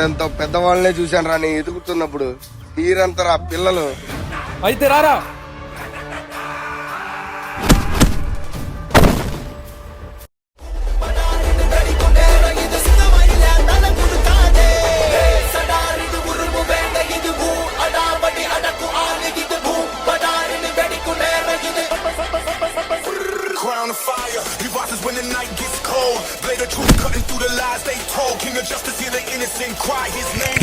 ఎంతో పెద్దవాళ్ళనే చూశాను రా నేను ఎదుగుతున్నప్పుడు. మీరంతరా పిల్లలు. అయితే రారా. Fire, he watches when the night gets cold. Blade of truth cutting through the lies they told. King of justice, hear the innocent cry. His name